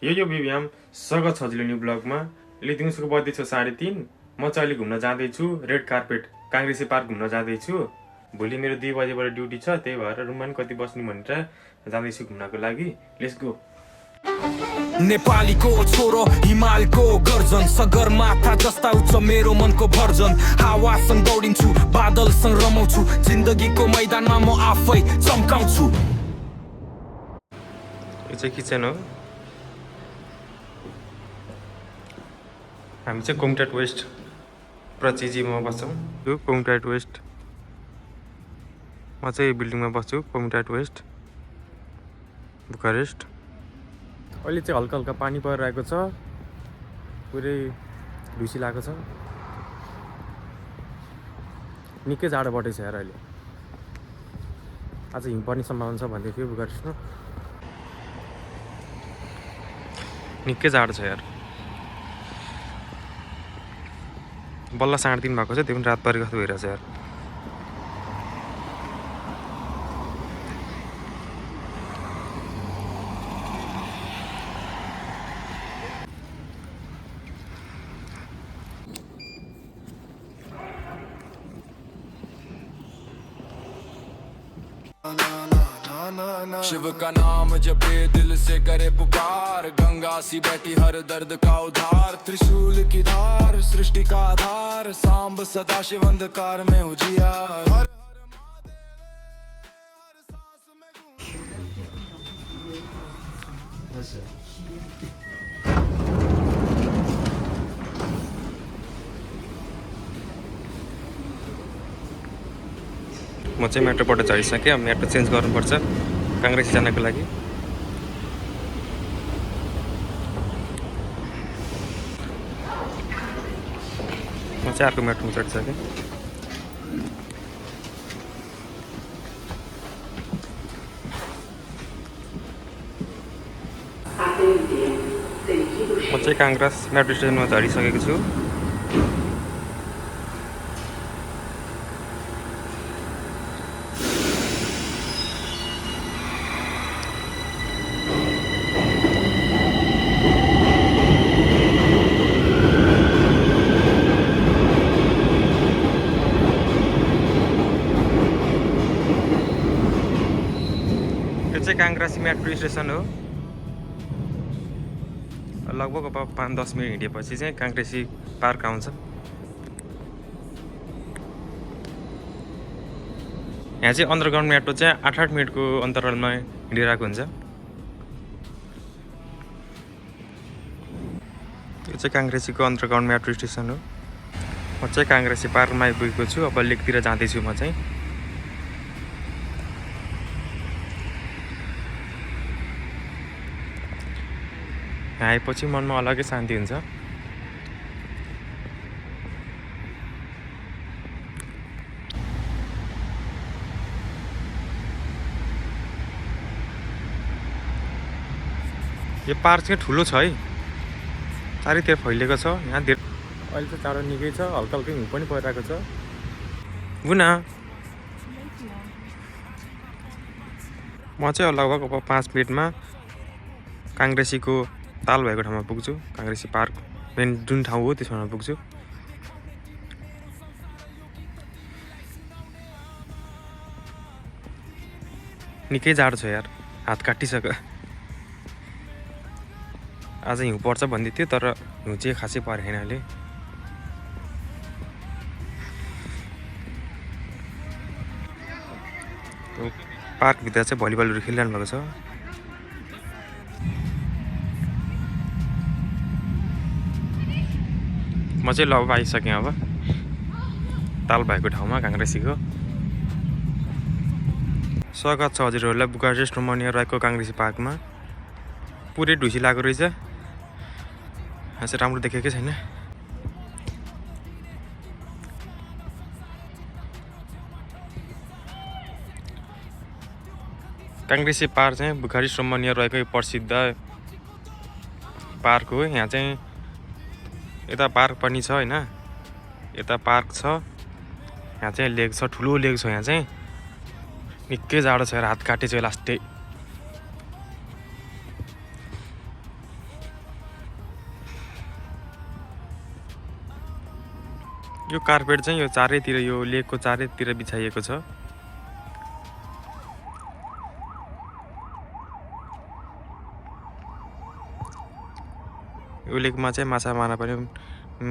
यो बिबिएम स्वागत छ हजुरले न्यू ब्लगमा। अहिले दिउँसोको बजे छ 3:30। म चाहिँ अहिले घुम्न जाँदैछु रेड कार्पेट काङ्ग्रेसी पार्क घुम्न जाँदैछु। भोलि मेरो 2 बजेबाट ड्युटी छ, त्यही भएर रुममा पनि कति बस्नु भनेर जाँदैछु घुम्नको लागि। Let's go. नेपालीको छोरो हिमालको गर्जन सगरमाथा जस्ता उच्च मेरो मनको भर्जन हावासँग दौडिन्छु बादलसँग रमाउँछु जिन्दगीको मैदानमा म आफै चम्काउँछु। यो चाहिँ किचन हो। हामी चाहिँ कोङटाट वेस्ट प्रचिजीमा बस्छौँ। यो कोङटाट वेस्ट, म चाहिँ बिल्डिङमा बस्छु कोङटाट वेस्ट बुखारेस्ट। अहिले चाहिँ हल्का हल्का पानी परिरहेको छ, पुरै ढुसी लागेको छ। निकै जाडो बढेको छ यार अहिले। आज हिउँ पर्ने सम्भावना छ भन्दै थियो बुखारेस्टमा। निकै जाडो छ यार। बल्ल 3:30 भएको छ, त्यो पनि रात परेको जस्तो भइरहेछ यार। शिव का नाम जपे दिल से करे पुकार गंगा सी बैठी हर दर्द का उधार त्रिशूल की धार सृष्टि का आधार सांब सदा शिव अंधकार में उजियार। म चाहिँ मेट्रोबाट झरिसकेँ। अब मेट्रो चेन्ज गर्नुपर्छ काङ्ग्रेसी जानको लागि। म चाहिँ अर्को मेट्रोमा चढिसकेँ। म चाहिँ काङ्ग्रेस मेट्रो स्टेसनमा झरिसकेको छु। काङ्ग्रेसी मेट्रो स्टेसन हो। लगभग अब 5-10 मिनट हिँडेपछि चाहिँ काङ्ग्रेसी पार्क आउँछ। यहाँ चाहिँ अन्डरग्राउन्ड मेट्रो चाहिँ 8-8 मिनटको अन्तरालमा हिँडिरहेको हुन्छ। यो चाहिँ काङ्ग्रेसीको अन्डरग्राउन्ड मेट्रो स्टेसन हो। म चाहिँ काङ्ग्रेसी पार्कमा आइपुगेको छु। अब लेकतिर जाँदैछु म चाहिँ। यहाँ आएपछि मनमा अलग्गै शान्ति हुन्छ। यो पार्क चाहिँ ठुलो छ है, चारैतिर फैलिएको छ। यहाँ धेरै अहिले चाहिँ चारो निकै छ, हल्का हल्का हिउँ पनि परिरहेको छ। गुना म चाहिँ लगभग अब 5 मिनटमा काङ्ग्रेसीको ताल भएको ठाउँमा पुग्छु। काङ्ग्रेसी पार्क मेन जुन ठाउँ हो त्यस ठाउँमा पुग्छु। निकै जाडो छ यार, हात काटिसक्यो। आज हिउँ पर्छ भन्दै थियो, तर हिउँ चाहिँ खासै परेन अहिले। पार्कभित्र चाहिँ भलिबलहरू खेलिरहनु भएको छ। म चाहिँ अब आइसकेँ अब ताल भएको ठाउँमा काङ्ग्रेसीको। स्वागत छ हजुरहरूलाई बुखारेस्ट रोमानिया रहेको काङ्ग्रेसी पार्कमा। पुरै ढुसी लागेको रहेछ, यहाँ चाहिँ राम्रो देखेकै छैन। काङ्ग्रेसी पार्क चाहिँ बुखारेस्ट रोमानिया रहेको प्रसिद्ध पार्क हो। यहाँ चाहिँ यता पार्क पनि छ हैन, यता पार्क छ, यहाँ चाहिँ लेक छ, ठुलो लेक छ। यहाँ चाहिँ निकै जाडो छ, रात काटे चाहिँ लास्टै। यो कार्पेट चाहिँ यो चारैतिर यो लेकको चारैतिर बिछाइएको छ। यो लेकमा चाहिँ माछा मार्न पनि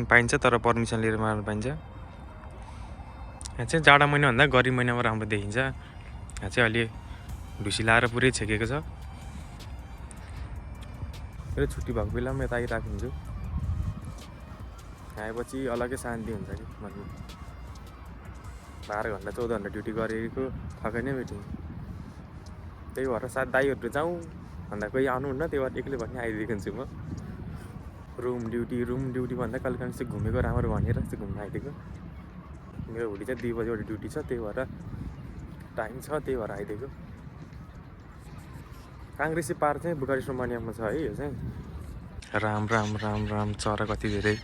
पाइन्छ, तर पर्मिसन लिएर मार्न पाइन्छ। यहाँ चाहिँ जाडो महिनाभन्दा गर्मी महिनामा राम्रो देखिन्छ। यहाँ चाहिँ अलि ढुसी लाएर पुरै छेकेको छ। मेरो छुट्टी भएको बेलामा यता आइरहेको हुन्छु। आएपछि अलग्गै शान्ति हुन्छ कि मनमा। 12 घन्टा 14 घन्टा ड्युटी गरेको थकाइ नै भेटिन्छ। त्यही भएर सायद दाइहरू जाउँ भन्दा कोही आउनुहुन्न, त्यही भएर एक्लै भन्ने आइदिएको हुन्छु म। रुम ड्युटी भन्दा कहिले काहीँ चाहिँ घुमेको राम्रो भनेर चाहिँ घुम्न आइदिएको। मेरो भोलि चाहिँ 2 बजीबाट ड्युटी छ, त्यही भएर टाइम छ, त्यही भएर आइदिएको। काङ्ग्रेसी पार चाहिँ बुकारी सुब्रमण्यममा छ है। यो चाहिँ राम राम राम राम चरा कति धेरै।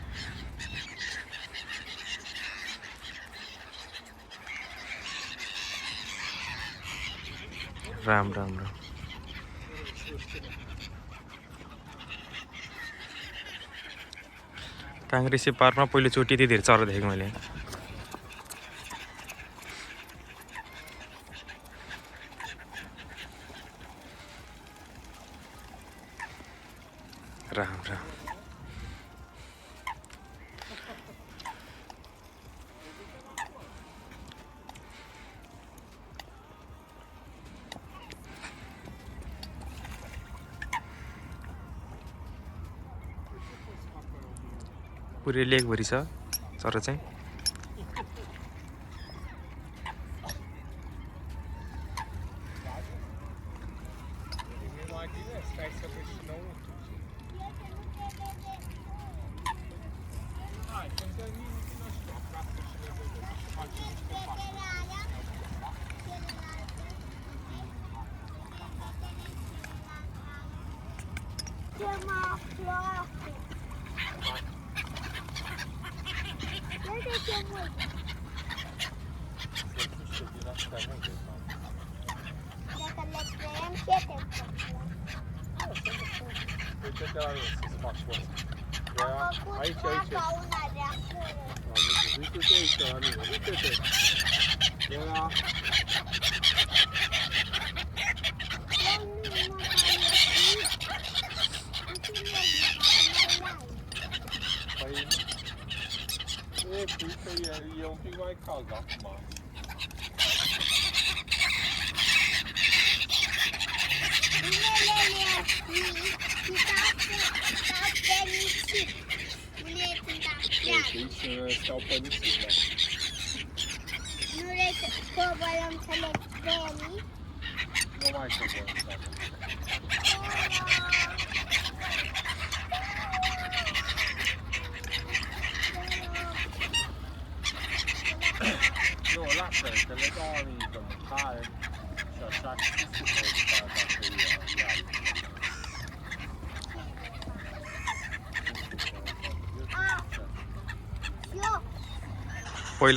राम राम राम। काङ्ग्रेसी पार्कमा पहिलोचोटि यति धेरै चरा देखेको मैले। राम राम। पुरै लेकभरि छ चरा चाहिँ।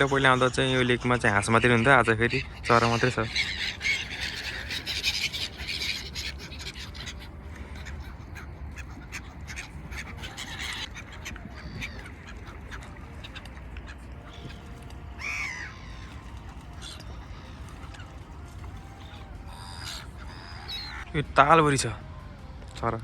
पहिला आउँदा चाहिँ यो लेकमा चाहिँ हाँस मात्रै हुन्थ्यो, आज फेरि चरा मात्रै छ। यो तालभरि छ चरा।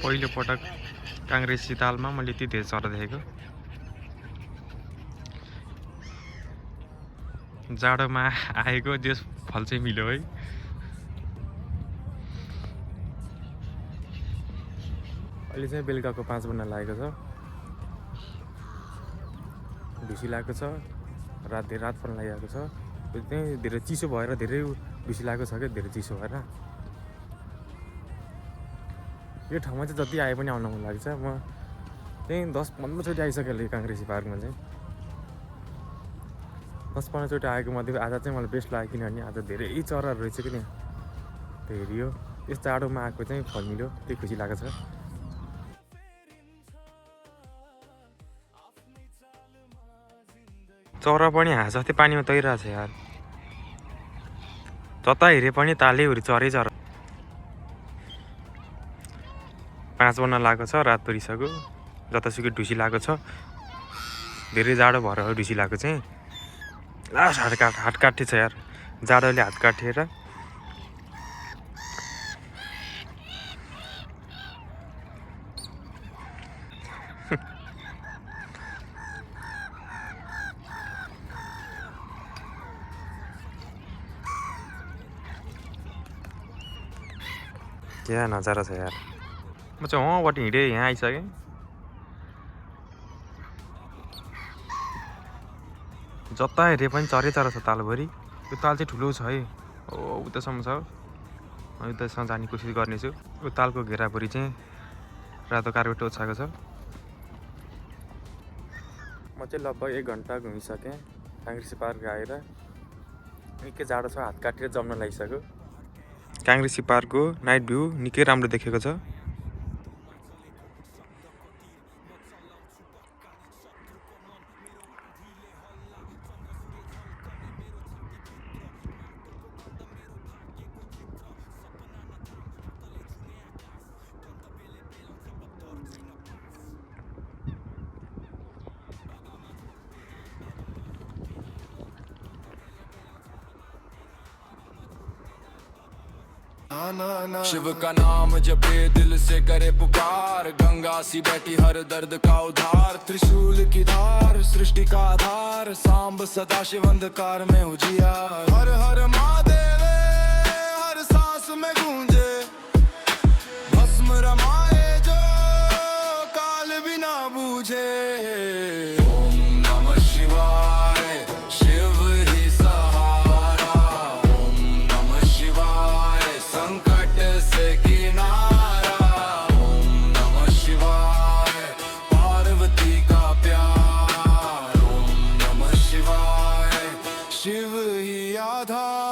पहिलो पटक काङ्ग्रेसी तालमा मैले यति धेरै चरा देखेको। जाडोमा आएको जे फल चाहिँ मिल्यो है। अहिले चाहिँ बेलुकाको 5 बज्न लागेको छ। ढुसी लागेको छ, रात पर्न लागिरहेको छ। त्यही धेरै चिसो भएर धेरै ढुसी लागेको छ क्या, धेरै चिसो भएर। यो ठाउँमा चाहिँ जति आए पनि आउन मन लाग्छ। म त्यही 10-15 चोटि आइसकेँ यो काङ्ग्रेसी पार्कमा चाहिँ। 10-15 चोटि आएको मध्ये आज चाहिँ मलाई बेस्ट लाग्यो, किनभने आज धेरै चराहरू रहेछ कि नि। त्यो हेरियो यस जाडोमा आएको चाहिँ फल मिल्यो, त्यही खुसी लागेको छ। चरा पनि हाँस जस्तै पानीमा तैरिरहेछ यार। जता हेरे पनि तालैहुरी चरै चरा। 5 बन्न लागेको छ, रात परिसक्यो। जतासुकै ढुसी लागेको छ, धेरै जाडो भएर ढुसी लागेको चाहिँ। लास्ट हात काटे छ यार, जाडोले हात काटेर। क्या नजारा छ यार। म चाहिँ वहाँबाट हिँडेँ यहाँ आइसकेँ। जता हेरे पनि चरै चरा छ तालभरि। यो ताल चाहिँ ठुलो छ है, ओ उतासम्म छ। उतासम्म जाने कोसिस गर्नेछु। यो तालको घेराभरि चाहिँ रातो कार्पेट ओछाएको छ। म चाहिँ लगभग 1 घन्टा घुमिसकेँ काङ्ग्रेसी पार्क आएर। निकै जाडो छ, हात काटेर जम्न लागिसक्यो। काङ्ग्रेसी पार्कको नाइट भ्यू निकै राम्रो देखेको छ। शिव का नाम जपे दिल से करे पुकार, गंगा सी बैठी हर दर्द का उधार। त्रिशूल की धार सृष्टि का आधार, सांब सदा शिव अंधकार में उजियार। हर हर महादेव हर सांस में गूंजे, भस्म रमाए जो काल भी ना बूझे। ओम नमः शिवाय शिव ही सहारा, ओम नमः शिवाय संकट से किनारा। ओम नमः शिवाय पार्वती का प्यार, ओम नमः शिवाय शिव ही आधार।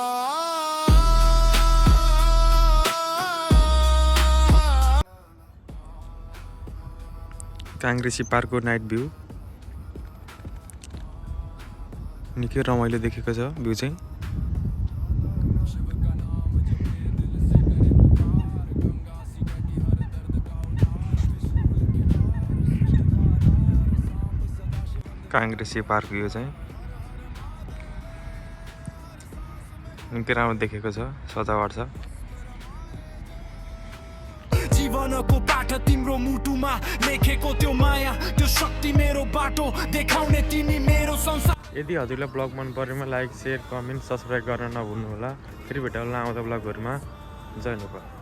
काङ्ग्रेसी पार्कको नाइट भ्यू निकै रमाइलो देखेको छ। भ्यू चाहिँ काङ्ग्रेसी पार्क भ्यू चाहिँ निकै राम्रो देखेको छ, सजावट छ। जीवनको पाठ तिम्रो मुटुमा लेखेको त्यो माया, त्यो शक्ति मेरो बाटो देखाउने तिमी मेरो संसार। यदि हजुरलाई ब्लग मन परेमा लाइक, सेयर, कमेन्ट, सब्सक्राइब गर्न नभुल्नुहोला। फेरि भेटौँला आउँदो ब्लगहरूमा। जय नेपाल।